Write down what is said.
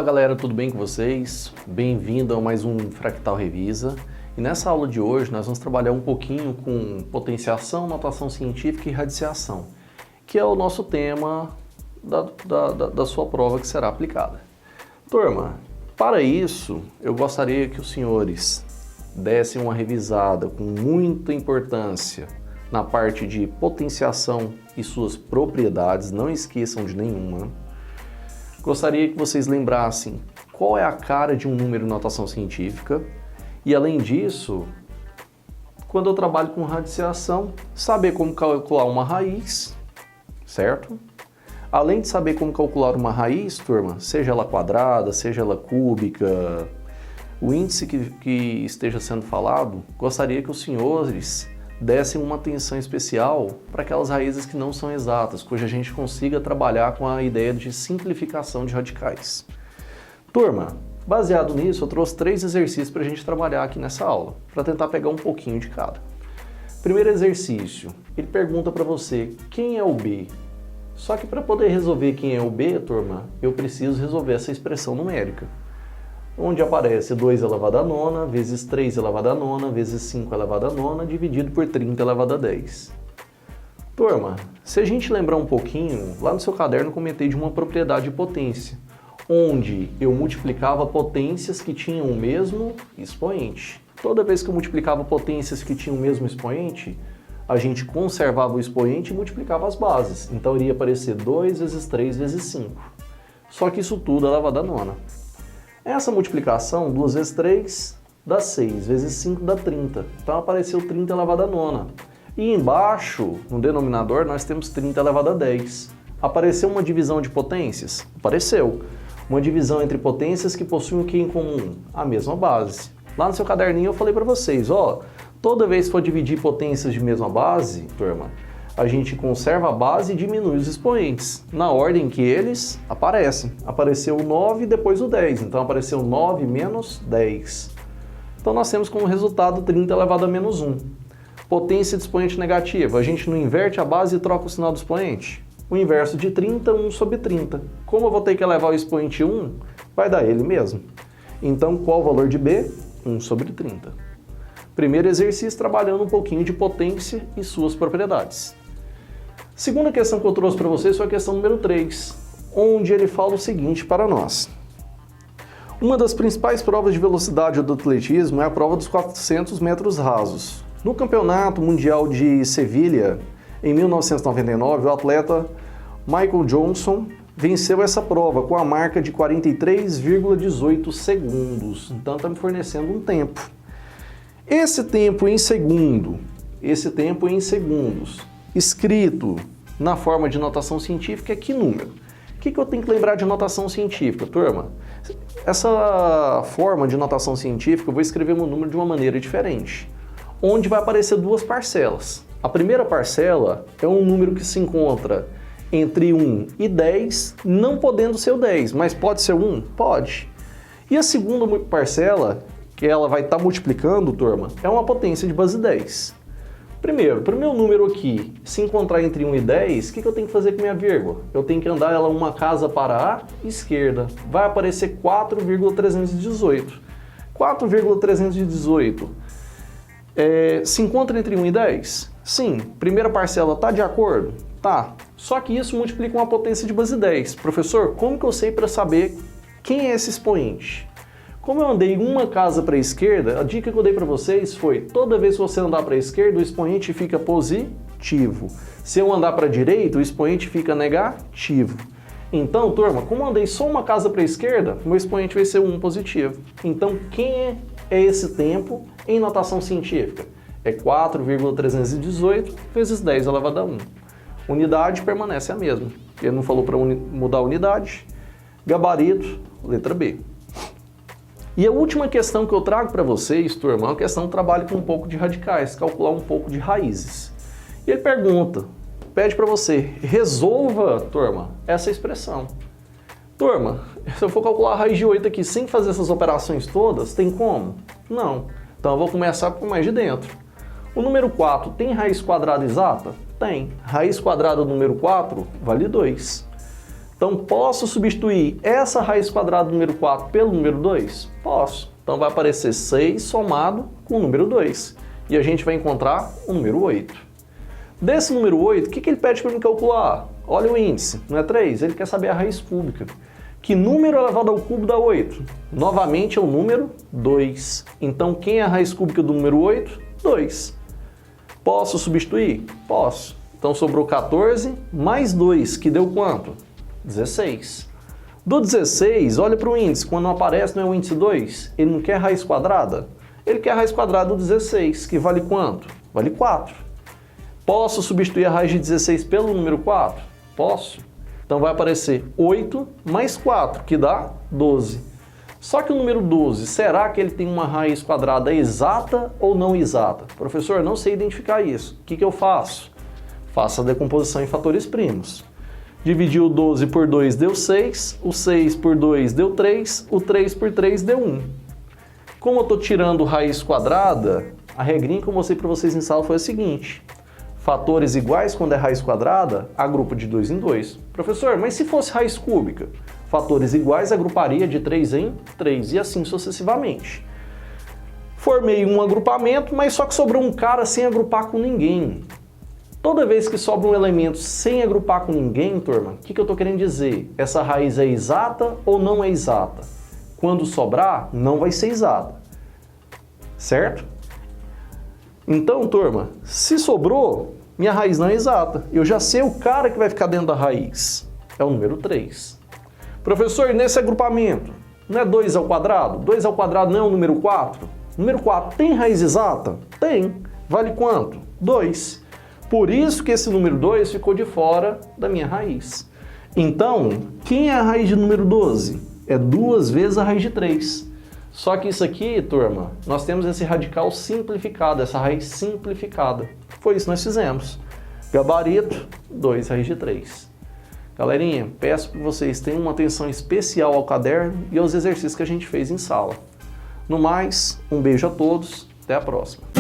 Fala galera, tudo bem com vocês? Bem-vindo a mais um Fractal Revisa. E nessa aula de hoje nós vamos trabalhar um pouquinho com potenciação, notação científica e radiciação, que é o nosso tema da sua prova que será aplicada. Turma, para isso eu gostaria que os senhores dessem uma revisada com muita importância na parte de potenciação e suas propriedades, não esqueçam de nenhuma. Gostaria que vocês lembrassem qual é a cara de um número em notação científica e, além disso, quando eu trabalho com radiciação, saber como calcular uma raiz, certo? Além de saber como calcular uma raiz, turma, seja ela quadrada, seja ela cúbica, o índice que esteja sendo falado, gostaria que os senhores dessem uma atenção especial para aquelas raízes que não são exatas, cuja a gente consiga trabalhar com a ideia de simplificação de radicais. Turma, baseado nisso, eu trouxe 3 exercícios para a gente trabalhar aqui nessa aula, para tentar pegar um pouquinho de cada. Primeiro exercício, ele pergunta para você quem é o B. Só que para poder resolver quem é o B, turma, eu preciso resolver essa expressão numérica, onde aparece 2 elevado a nona, vezes 3 elevado a nona, vezes 5 elevado a nona, dividido por 30 elevado a 10. Turma, se a gente lembrar um pouquinho, lá no seu caderno eu comentei de uma propriedade de potência, onde eu multiplicava potências que tinham o mesmo expoente. Toda vez que eu multiplicava potências que tinham o mesmo expoente, a gente conservava o expoente e multiplicava as bases. Então iria aparecer 2 vezes 3 vezes 5. Só que isso tudo elevado a nona. Essa multiplicação, 2 vezes 3 dá 6, vezes 5 dá 30. Então apareceu 30 elevado a nona. E embaixo, no denominador, nós temos 30 elevado a 10. Apareceu uma divisão de potências? Apareceu. Uma divisão entre potências que possuem o que em comum? A mesma base. Lá no seu caderninho eu falei para vocês, toda vez que for dividir potências de mesma base, turma, a gente conserva a base e diminui os expoentes, na ordem que eles aparecem. Apareceu o 9 e depois o 10, então apareceu 9 menos 10. Então nós temos como resultado 30 elevado a menos 1. Potência de expoente negativo, a gente não inverte a base e troca o sinal do expoente? O inverso de 30, 1 sobre 30. Como eu vou ter que elevar o expoente 1, vai dar ele mesmo. Então qual o valor de B? 1 sobre 30. Primeiro exercício trabalhando um pouquinho de potência e suas propriedades. Segunda questão que eu trouxe para vocês foi a questão número 3, onde ele fala o seguinte para nós. Uma das principais provas de velocidade do atletismo é a prova dos 400 metros rasos. No Campeonato Mundial de Sevilha, em 1999, o atleta Michael Johnson venceu essa prova com a marca de 43,18 segundos. Então está me fornecendo um tempo. Esse tempo em segundos, escrito na forma de notação científica é que número? O que eu tenho que lembrar de notação científica, turma? Essa forma de notação científica eu vou escrever um número de uma maneira diferente, onde vai aparecer 2 parcelas. A primeira parcela é um número que se encontra entre 1 e 10, não podendo ser o 10, mas pode ser 1? Pode. E a segunda parcela, que ela vai estar multiplicando, turma, é uma potência de base 10. Primeiro, para o meu número aqui se encontrar entre 1 e 10, o que eu tenho que fazer com minha vírgula? Eu tenho que andar ela uma casa para a esquerda. Vai aparecer 4,318. 4,318 se encontra entre 1 e 10? Sim. Primeira parcela está de acordo? Tá. Só que isso multiplica uma potência de base 10. Professor, como que eu sei para saber quem é esse expoente? Como eu andei uma casa para a esquerda, a dica que eu dei para vocês foi, toda vez que você andar para a esquerda, o expoente fica positivo. Se eu andar para a direita, o expoente fica negativo. Então, turma, como eu andei só uma casa para a esquerda, meu expoente vai ser 1 positivo. Então, quem é esse tempo em notação científica? É 4,318 vezes 10 elevado a 1. Unidade permanece a mesma. Ele não falou para mudar a unidade. Gabarito, letra B. E a última questão que eu trago para vocês, turma, é uma questão que trabalha com um pouco de radicais, calcular um pouco de raízes. E ele pede para você, resolva, turma, essa expressão. Turma, se eu for calcular a raiz de 8 aqui sem fazer essas operações todas, tem como? Não. Então eu vou começar por mais de dentro. O número 4 tem raiz quadrada exata? Tem. Raiz quadrada do número 4 vale 2. Então, posso substituir essa raiz quadrada do número 4 pelo número 2? Posso. Então, vai aparecer 6 somado com o número 2. E a gente vai encontrar o número 8. Desse número 8, o que ele pede para me calcular? Olha o índice, não é 3? Ele quer saber a raiz cúbica. Que número elevado ao cubo dá 8? Novamente é o número 2. Então, quem é a raiz cúbica do número 8? 2. Posso substituir? Posso. Então, sobrou 14 mais 2, que deu quanto? 16. Do 16, olha para o índice. Quando não aparece, não é o índice 2? Ele não quer raiz quadrada? Ele quer a raiz quadrada do 16, que vale quanto? Vale 4. Posso substituir a raiz de 16 pelo número 4? Posso. Então vai aparecer 8 mais 4, que dá 12. Só que o número 12, será que ele tem uma raiz quadrada exata ou não exata? Professor, não sei identificar isso. O que eu faço? Faço a decomposição em fatores primos. Dividir o 12 por 2 deu 6, o 6 por 2 deu 3, o 3 por 3 deu 1. Como eu estou tirando raiz quadrada, a regrinha que eu mostrei para vocês em sala foi a seguinte. Fatores iguais, quando é raiz quadrada, agrupa de 2 em 2. Professor, mas se fosse raiz cúbica? Fatores iguais agruparia de 3 em 3 e assim sucessivamente. Formei um agrupamento, mas só que sobrou um cara sem agrupar com ninguém. Toda vez que sobra um elemento sem agrupar com ninguém, turma, o que eu estou querendo dizer? Essa raiz é exata ou não é exata? Quando sobrar, não vai ser exata. Certo? Então, turma, se sobrou, minha raiz não é exata. Eu já sei o cara que vai ficar dentro da raiz. É o número 3. Professor, nesse agrupamento, não é 2 ao quadrado? 2 ao quadrado não é o número 4? O número 4 tem raiz exata? Tem. Vale quanto? 2. Por isso que esse número 2 ficou de fora da minha raiz. Então, quem é a raiz de número 12? É 2 vezes a raiz de 3. Só que isso aqui, turma, nós temos esse radical simplificado, essa raiz simplificada. Foi isso que nós fizemos. Gabarito, 2 raiz de 3. Galerinha, peço que vocês tenham uma atenção especial ao caderno e aos exercícios que a gente fez em sala. No mais, um beijo a todos, até a próxima.